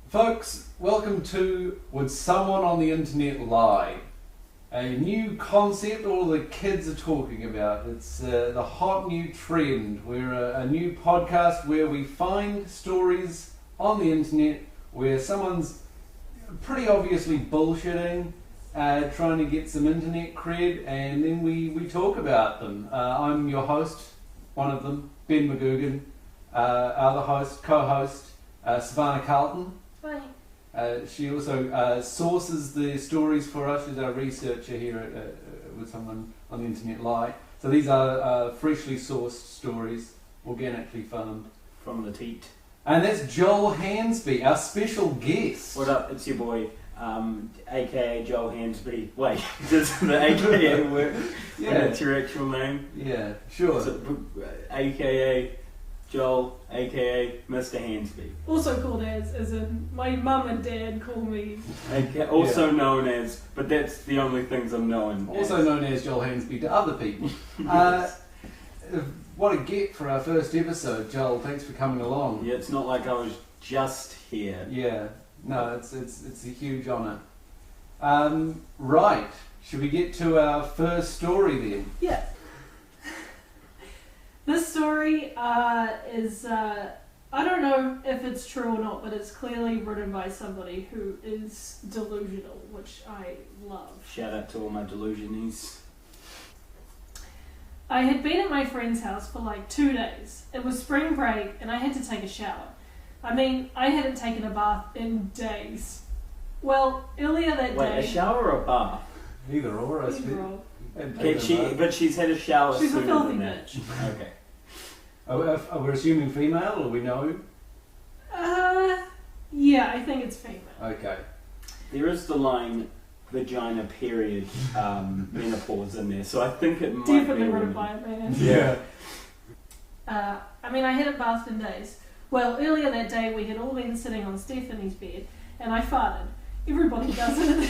Folks, welcome to Would Someone on the Internet Lie? A new concept all the kids are talking about. It's the hot new trend. We're a new podcast where we find stories on the internet where someone's pretty obviously bullshitting, trying to get some internet cred, and then we talk about them. I'm your host, one of them, Ben MacGougan. Other host, co-host, Savanna Calton. Hi. She also sources the stories for us. She's our researcher here at With Someone on the Internet Lie. So these are freshly sourced stories, organically farmed. From the teat. And that's Joel Hansby, our special guest. What up? It's your boy, aka Joel Hansby. Wait, does the aka work? Yeah. And it's your actual name? Yeah, sure. So, aka Joel, aka Mr. Hansby. Also called as in my mum and dad call me. Also known as, but that's the only things I'm known Also as. known as Joel Hansby to other people. What a get for our first episode, Joel. Thanks for coming along. Yeah, it's not like I was just here. Yeah, no, it's a huge honour. Right, should we get to our first story then? Yeah. This story is, I don't know if it's true or not, but it's clearly written by somebody who is delusional, which I love. Shout out to all my delusionies. I had been at my friend's house for like 2 days. It was spring break and I had to take a shower. I mean, I hadn't taken a bath in days. Well, earlier that Wait, day... a shower or a bath? Either or, I Either suppose. or. But she's had a shower She's a sooner filthy than that. bitch. Okay. We're assuming female, or we know? Yeah, I think it's female. Okay. There is the line vagina period menopause in there, so I think it might Definitely be written women. by a man. Yeah. I mean, I hadn't bathed in days. Well, earlier that day we had all been sitting on Stephanie's bed and I farted. Everybody does it.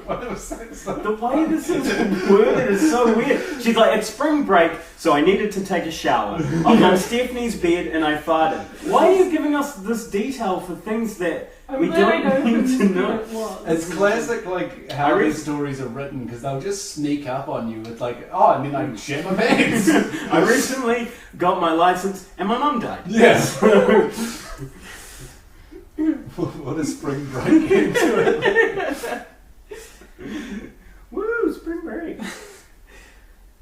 Why was that so The way this is worded is so weird. She's like, it's spring break, so I needed to take a shower. I was on Stephanie's bed and I farted. Why are you giving us this detail for things that we don't need to know? It's classic, like, how these stories are written, because they'll just sneak up on you with, like, oh, I mean, I shit my pants. I recently got my license and my mum died. Yes. What a spring break into it. Woo, spring break.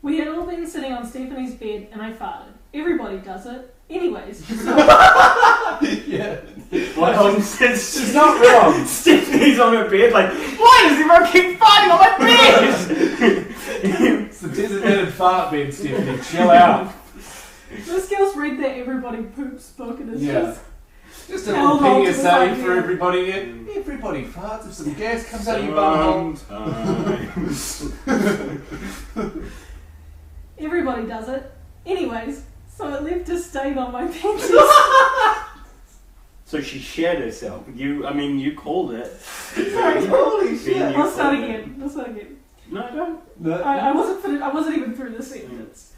We had all been sitting on Stephanie's bed and I farted. Everybody does it. Anyways. Yeah. Well, she's not wrong. Stephanie's on her bed like, why does everyone keep farting on my bed? It's the designated fart bed, Stephanie. Chill out. This girl's read that Everybody Poops book and it's Just a little Held on to PSA this idea. for everybody. Everybody farts if some gas comes out of your bumhole. Everybody does it. Anyways, so it left a stain on my panties. So she shed herself. You called it. Holy shit. Let's start again. No, don't. No. I wasn't even through the sentence.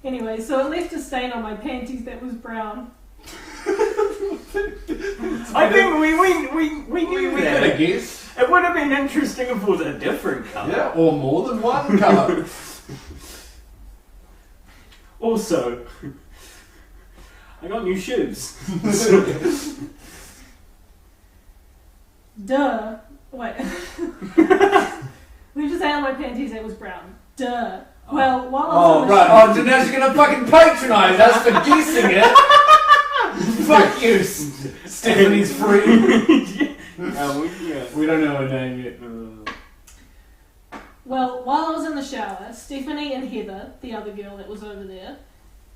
Anyway, so it left a stain on my panties that was brown. I think we knew We that. could have guessed. It would have been interesting if it was a different colour. Yeah, or more than one colour. Also, I got new shoes. Duh. Wait. Left a stain on my panties that was brown. Duh. Well, while I was Oh, on the right. Oh, so now she's going to fucking patronise us for guessing it. Fuck you, Stephanie's free. We don't know her name yet. Well, while I was in the shower, Stephanie and Heather, the other girl that was over there,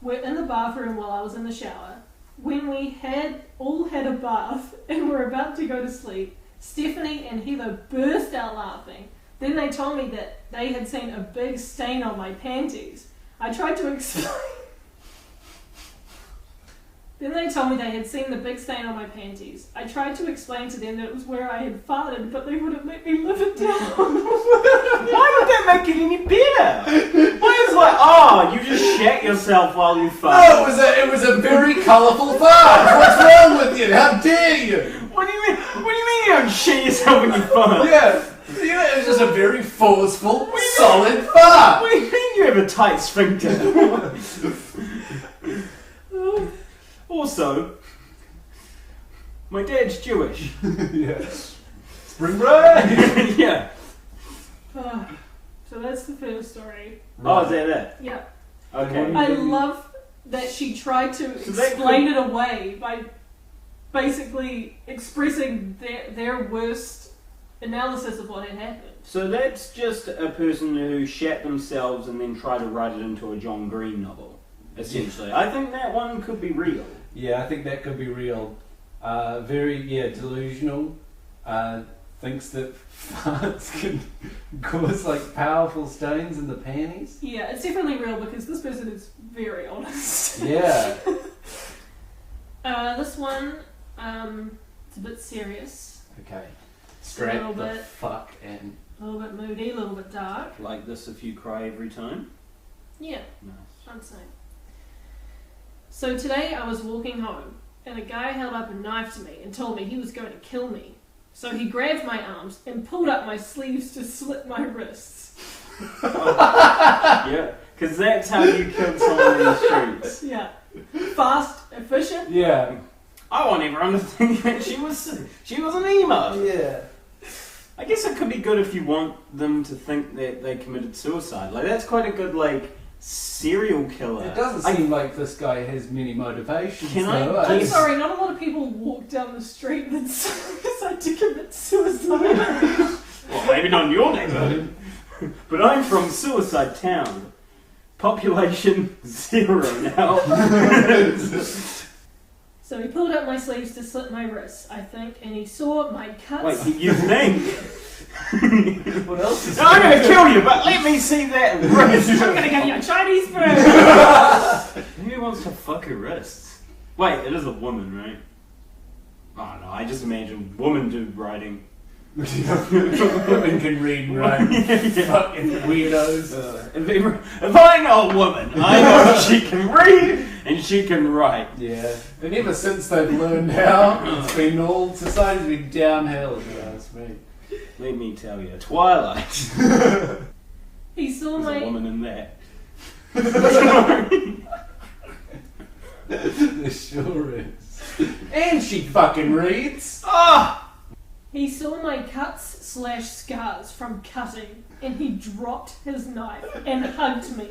were in the bathroom while I was in the shower. When we had all had a bath and were about to go to sleep, Stephanie and Heather burst out laughing. Then they told me that they had seen a big stain on my panties. I tried to explain. Then they told me they had seen the big stain on my panties. I tried to explain to them that it was where I had farted, but they wouldn't let me live it down. Why would that make it any better? Why is like, oh, you just shat yourself while you fart? No, it was a very colourful fart. What's wrong with you? How dare you? What do you shit yourself when you fart. Yeah. It was just a very forceful, solid fart. What do you mean you have a tight sphincter? Also, my dad's Jewish. Yeah. Spring break. Yeah. So that's the first story. Oh, is that it? Yeah. Okay. I love that she tried to So that explain it away by basically expressing their worst analysis of what had happened. So that's just a person who shat themselves and then tried to write it into a John Green novel, essentially. I think that one could be real. Yeah, I think that could be real. Very, delusional. Thinks that farts can cause like powerful stains in the panties. Yeah, it's definitely real because this person is very honest. Yeah. This one, it's a bit serious. Okay. A Strap little the bit. fuck in. A little bit moody, a little bit dark. Like this if you cry every time? Yeah, Nice. I'd say. So today I was walking home and a guy held up a knife to me and told me he was going to kill me. So he grabbed my arms and pulled up my sleeves to slit my wrists. Yeah, because that's how you killed someone in the streets. Yeah. Fast, efficient. Yeah. I want everyone to think that she was an emo. Yeah. I guess it could be good if you want them to think that they committed suicide. Like, that's quite a good, like, serial killer. It doesn't seem like this guy has many motivations. Can I though, guess- I'm sorry, not a lot of people walk down the street and decide to commit suicide. Well, maybe not in your neighborhood. But I'm from Suicide Town. Population 0 now. So he pulled up my sleeves to slit my wrists, I think, and he saw my cuts. Wait, you think? What else is I'm going to kill you, but let me see that wrist. I'm gonna give you a Chinese food! Who wants to fuck her wrists? Wait, it is a woman, right? I don't know, I just imagine woman do writing. Women can read and write. Fucking weirdos. If I know a woman, I know she can read and she can write. Yeah. And ever since they've learned how, it's been all, society's been downhill, if you ask me. Let me tell you, Twilight. He saw There's a my... woman in there. There sure is. And she fucking reads. Ah! He saw my cuts/scars from cutting, and he dropped his knife and hugged me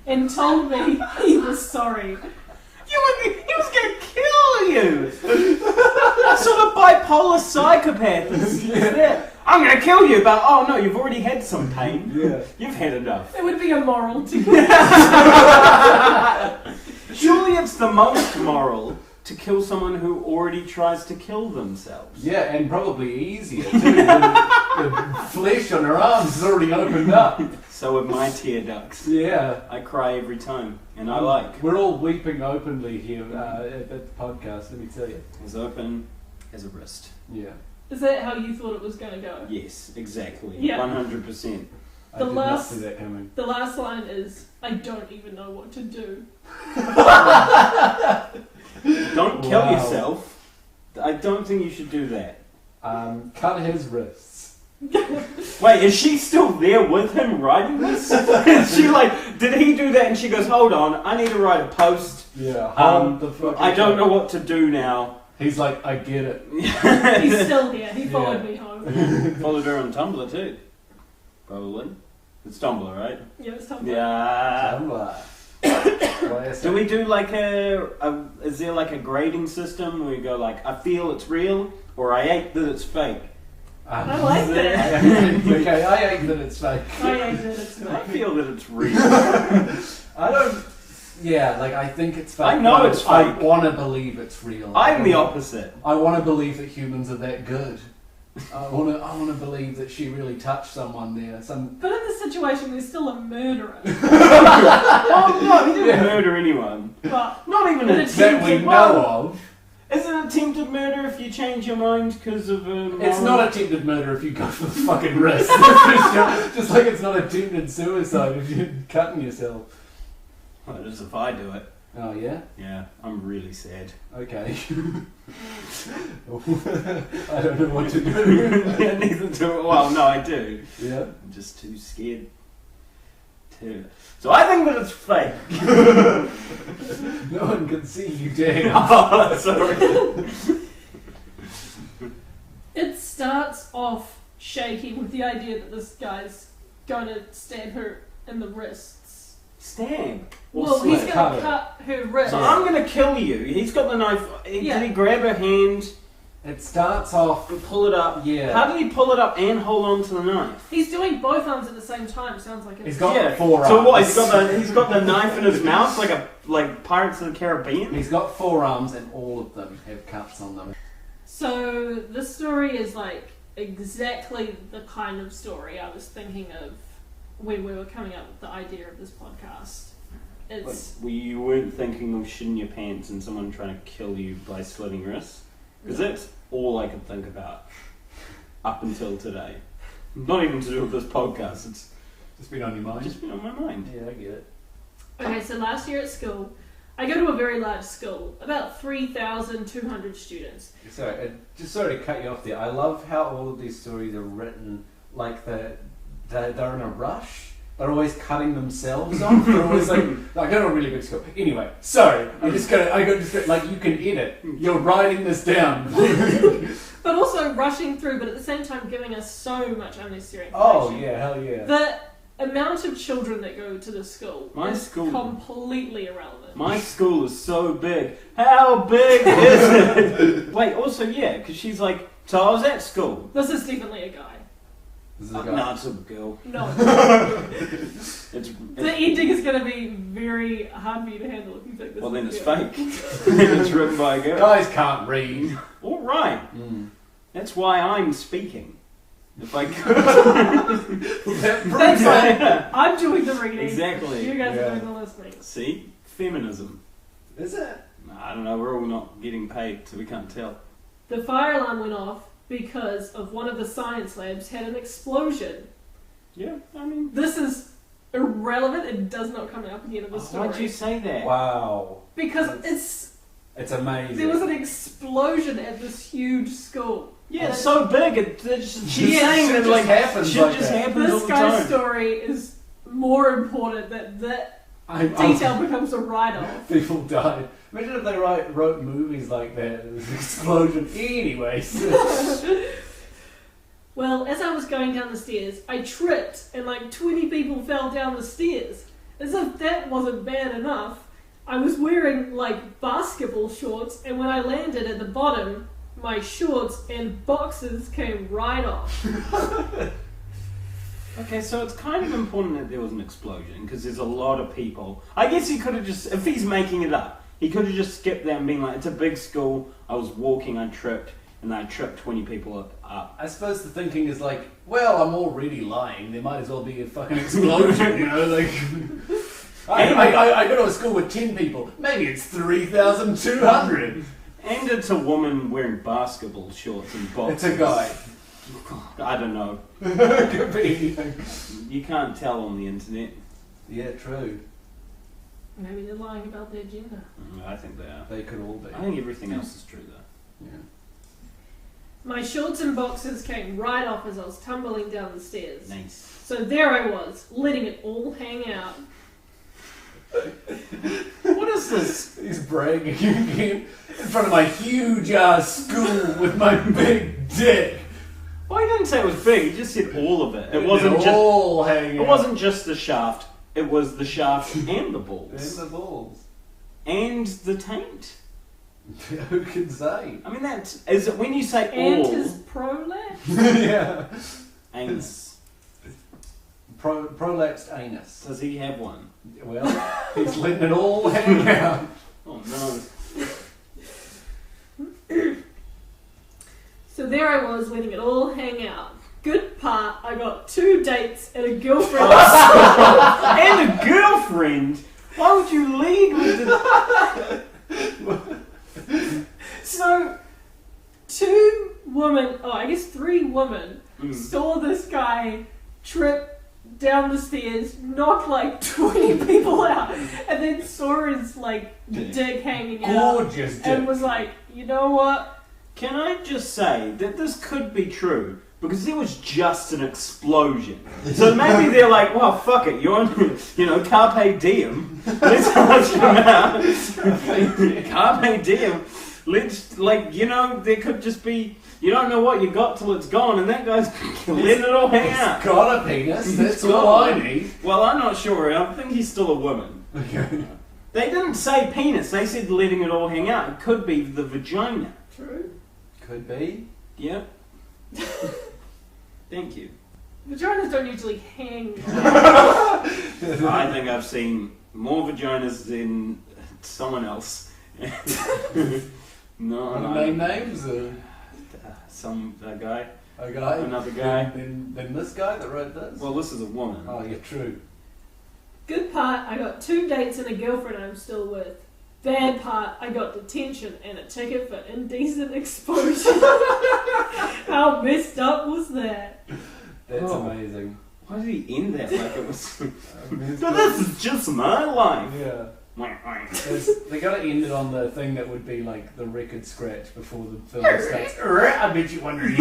and told me he was sorry. He was gonna kill you! That sort of bipolar psychopath is that. I'm gonna kill you, but oh no, you've already had some pain. Yeah. You've had enough. It would be immoral to Surely it's the most moral to kill someone who already tries to kill themselves. Yeah, and probably easier too. The flesh on her arms is already opened up. So with my tear ducts. Yeah. I cry every time, and I like. We're all weeping openly here at the podcast, let me tell you. As open as a wrist. Yeah. Is that how you thought it was going to go? Yes, exactly. Yeah. 100%. I The did last- not see that coming. The last line is, I don't even know what to do. Don't kill Wow. yourself. I don't think you should do that. Cut his wrists. Wait, is she still there with him writing this? Is she like, did he do that? And she goes, hold on, I need to write a post. Yeah. The I don't know what to do now. He's like, I get it. He's still here. He followed me home. Followed her on Tumblr too. Probably. It's Tumblr, right? Yeah, it's tough. Yeah. Do we do like is there like a grading system where we go like, I feel it's real, or I hate that it's fake? I like that. Okay, I hate that it's fake. I hate that it's I fake. feel that it's real. I don't. Yeah, like I think it's fake. I know it's I fake. want to believe it's real. I'm the opposite. I want to believe that humans are that good. I want to believe that she really touched someone there. But in this situation, there's still a murderer. Oh no, he didn't murder anyone. But Not even But an it's that we attempted know one. of. Is it attempted murder if you change your mind because of It's not attempted murder if you go for the fucking wrist. Just like it's not attempted suicide if you're cutting yourself. Well, it is if I do it. Oh, yeah? Yeah, I'm really sad. Okay. I don't know what to do. Yeah, neither do. Well, no, I do. Yeah? I'm just too scared to. So I think that it's fake. No one can see you dance. Oh, sorry. It starts off shaky with the idea that this guy's going to stab her in the wrists. Stab? Well, he's going cut to her. cut her wrist. So I'm going to kill you. He's got the knife. Yeah. Did he grab her hand It starts off... and pull it up? Yeah. How did he pull it up and hold on to the knife? He's doing both arms at the same time, sounds like He's it's... got 4 arms. So what? He's got the knife in his mouth like Pirates of the Caribbean? He's got 4 arms and all of them have cuts on them. So this story is like exactly the kind of story I was thinking of when we were coming up with the idea of this podcast. It's You weren't thinking of shitting your pants and someone trying to kill you by slitting wrists? Because that's all I could think about up until today. Not even to do with this podcast, it's Just been on your mind? just been on my mind. Yeah, I get it. okay. So last year at school, I go to a very large school, about 3,200 students. Sorry, just sorry to cut you off there. I love how all of these stories are written like they're in a rush. They're always cutting themselves off. They're always like, I go to a really big school. Anyway, sorry, I go like you can edit. You're writing this down. But also rushing through, but at the same time giving us so much unnecessary information. Oh yeah, hell yeah. The amount of children that go to the school My is school- completely irrelevant. My school is so big. How big is it? Wait, also, yeah, because she's like, so I was at school. This is definitely a guy. This is a guy. No, it's a girl. No. It's The ending is going to be very hard for you to handle if you think this well, is then a it's girl. fake. Then it's written by a girl. Guys can't read. All right. Mm. That's why I'm speaking. If I could. That proves That's it. right. I'm doing the reading. Exactly. You guys Yeah. are doing the listening. See? Feminism. Is it? I don't know, we're all not getting paid, so we can't tell. The fire alarm went off because of one of the science labs had an explosion. Yeah, I mean... This is irrelevant. It does not come up again in the story. Why'd you say that? Oh, Wow. Because It's amazing. there was an explosion at this huge school. Yeah, it's so big. She's Yeah, saying shit that like just happens shit like just that. happens all This the guy's time. story is more important that I'm- detail becomes a write-off. People died. Imagine if they wrote movies like that. It was an explosion. Anyways. Well, as I was going down the stairs, I tripped and like 20 people fell down the stairs. As if that wasn't bad enough, I was wearing like basketball shorts, and when I landed at the bottom, my shorts and boxers came right off. Okay, so it's kind of important that there was an explosion because there's a lot of people. I guess he could have just, if he's making it up, he could have just skipped that and been like, it's a big school, I was walking, I tripped, and I tripped 20 people up. I suppose the thinking is like, well, I'm already lying. There might as well be a fucking explosion, you know? Like, I go to a school with 10 people. Maybe it's 3,200. And it's a woman wearing basketball shorts and boxers. It's a guy. I don't know. Could be anything. You can't tell on the internet. Yeah, true. Maybe they're lying about their gender. I think they are. They could all be. I think everything else is true though. Yeah. My shorts and boxers came right off as I was tumbling down the stairs. Nice. So there I was, letting it all hang out. What is this? He's bragging again in front of my huge ass school with my big dick. Well, he didn't say it was big. He just said all of it. It wasn't just. all hanging It wasn't just the shaft. It was the shaft and the balls And the balls. and the taint. Who can say? I mean, that's is it when you say And all his prolapse? Yeah. anus. Prolapsed anus. Does he have one? Well, he's letting it all hang out. Oh no. So there I was, letting it all hang out. Good part, I got 2 dates and a girlfriend. And a girlfriend. Why would you lead with the? So, 3 women saw this guy trip down the stairs, knocked like 20 people out, and then saw his like dick hanging out. Gorgeous dick. And was like, you know what? Can I just say that this could be true? Because it was just an explosion. So maybe they're like, well, fuck it, you're on, carpe diem. Let's hush him out. Carpe diem. Let's, there could just be, you don't know what you got till it's gone, and that guy's letting it all hang out. He's got a penis, that's all I need. Well, I'm not sure. I think he's still a woman. Okay. They didn't say penis, they said letting it all hang out. It could be the vagina. True. Could be. Yep. Thank you. Vaginas don't usually hang. I think I've seen more vaginas than someone else. No, Want to name names? A guy. A guy? Another guy. Then this guy that wrote this? Well, this is a woman. Oh, yeah, true. Good part, I got 2 dates and a girlfriend I'm still with. Bad part, I got detention and a ticket for indecent exposure. How messed up was that? That's amazing. Why did he end that like it was... But But this is just my life. Yeah. They gotta end it on the thing that would be like the record scratch before the film starts. I bet you wonder, let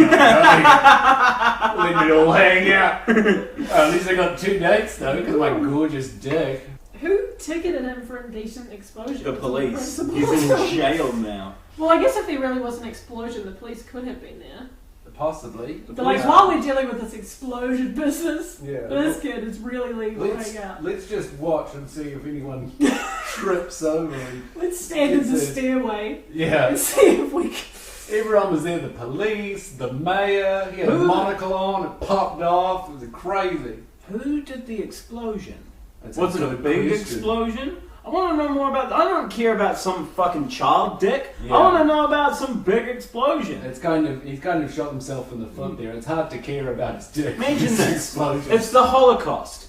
it all hang out. At least I got 2 dates though, because my gorgeous dick. Who ticketed him for indecent exposure? The police. Principal? He's in jail now. Well, I guess if there really was an explosion, the police could have been there. Possibly. But like, while we're dealing with this explosion business, Yeah. this kid is really legal to Let's, hang out. let's just watch and see if anyone trips over him. Let's stand in the It's a- stairway Yeah. and see if we can... Everyone was there, the police, the mayor, he had a Who? monocle on, it popped off, it was crazy. Who did the explosion? That's Was it a good big question. explosion? I want to know more about... I don't care about some fucking child dick. Yeah. I want to know about some big explosion. He's kind of shot himself in the foot there. It's hard to care about his dick. Imagine It's this. explosion. It's the Holocaust.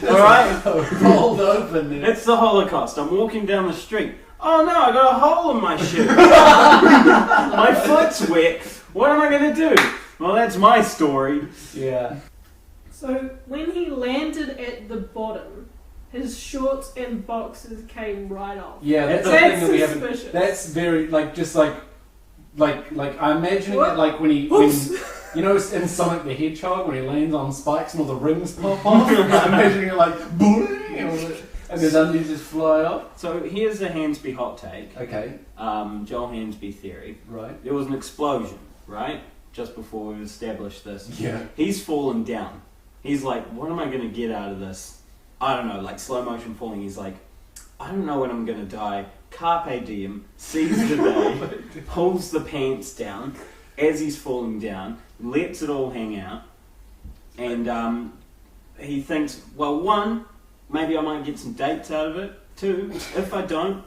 Alright? Rolled open there. It's the Holocaust. I'm walking down the street. Oh no, I got a hole in my shoe. My foot's wet. What am I going to do? Well, that's my story. Yeah. So, when he landed at the bottom, his shorts and boxers came right off. Yeah, that's the That's thing that we haven't. suspicious. That's very like I'm imagining What? it like when Oops. in Sonic the Hedgehog when he lands on spikes and all the rings pop off. I'm imagining it like boing, and his undies just fly off. So here's the Hansby hot take. Okay, Joel Hansby theory. right. There was an explosion, right? Just before we established this. Yeah. He's fallen down. He's like, what am I going to get out of this? I don't know, like slow motion falling. He's like, I don't know when I'm going to die. Carpe diem, seize the day, pulls the pants down as he's falling down, lets it all hang out, and he thinks, well, 1, maybe I might get some dates out of it. 2, if I don't,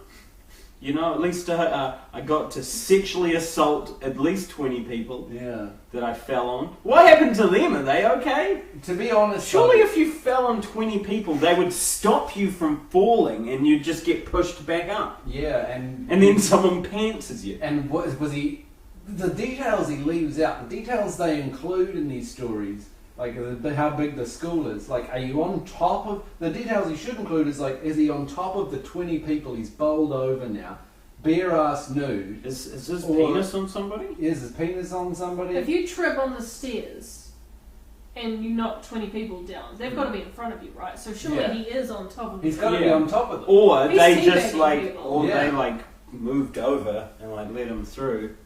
at least I got to sexually assault at least 20 people Yeah. that I fell on. What happened to them? Are they okay? To be honest, Surely if you fell on 20 people, they would stop you from falling and you'd just get pushed back up. yeah, and And then someone pantses you. And what was he? The details he leaves out, the details they include in these stories, like how big the school is. Like, are you on top of the details he should include? Is like, is he on top of the 20 people he's bowled over now, bare ass nude? Is his Or- penis on somebody? Is his penis on somebody? If you trip on the stairs and you knock 20 people down, they've got to be in front of you, right? So surely Yeah. he is on top of He's you. got to be Yeah. on top of them. Or He's they just teabagging people. Yeah. moved over and let him through.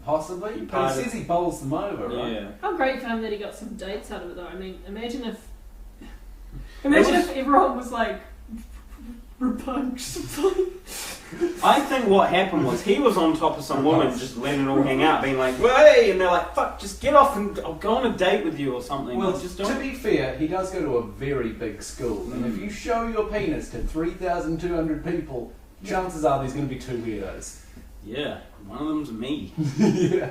Possibly, He but it parted- says he bowls them over, right? Yeah. How great for him that he got some dates out of it, though. I mean, imagine if everyone was like repunched. I think what happened was he was on top of some woman just letting it all hang out, being like, "Hey!" and they're like, "Fuck, just get off and I'll go on a date with you or something." Well, just to don't. be fair, he does go to a very big school, and if you show your penis to 3,200 people, chances are there's going to be 2 weirdos. Yeah, one of them's me. Yeah.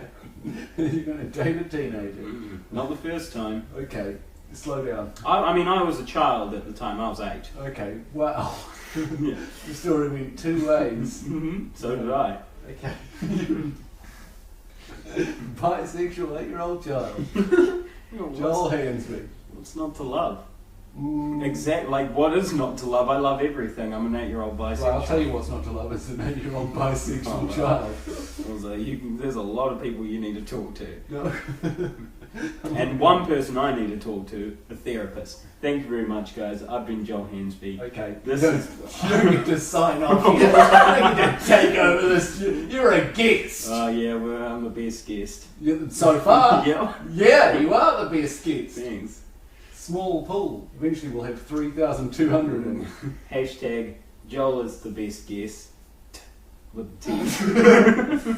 You're going to date a teenager. Not the first time. Okay, slow down. I mean, I was a child at the time. I was 8. Okay, wow. Yeah. The story went 2 ways. So did I. Okay. Bisexual 8-year-old child. Joel Hansby. What's not to love? Exactly. Like, what is not to love? I love everything. I'm an 8-year-old bisexual. Well, I'll tell you what's not to love is an 8-year-old bisexual Oh, child. I was like, there's a lot of people you need to talk to. No. And one person I need to talk to, a therapist. Thank you very much, guys. I've been Joel Hansby. Okay. This you is... don't get to sign off. You don't get to take over this. You're a guest. Oh, yeah, well, I'm the best guest. So far. Yeah. Yeah, you are the best guest. Thanks. Small pool. Eventually we'll have 3,200 in. Hashtag Joel is the best guest. With the T.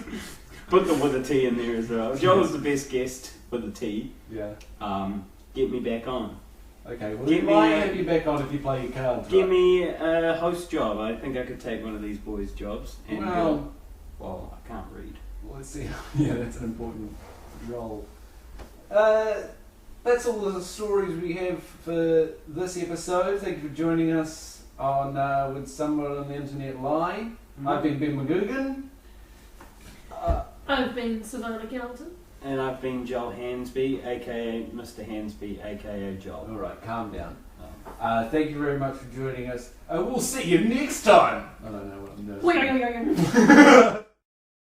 Put the with a T in there as well. Joel is the best guest with a T. Yeah. Get me back on. Okay, well, Get we might me, have you back on if you play your cards. Get right. me a host job. I think I could take one of these boys' jobs. And Well, well, I can't read. let's see. Yeah, that's an important role. That's all the stories we have for this episode. Thank you for joining us on With Someone on the Internet Lie. I've been Ben MacGougan. I've been Savanna Calton. And I've been Joel Hansby, aka Mr. Hansby, aka Joel. Alright, calm down. Thank you very much for joining us. We'll see you next time. I don't know what I'm doing. Wait.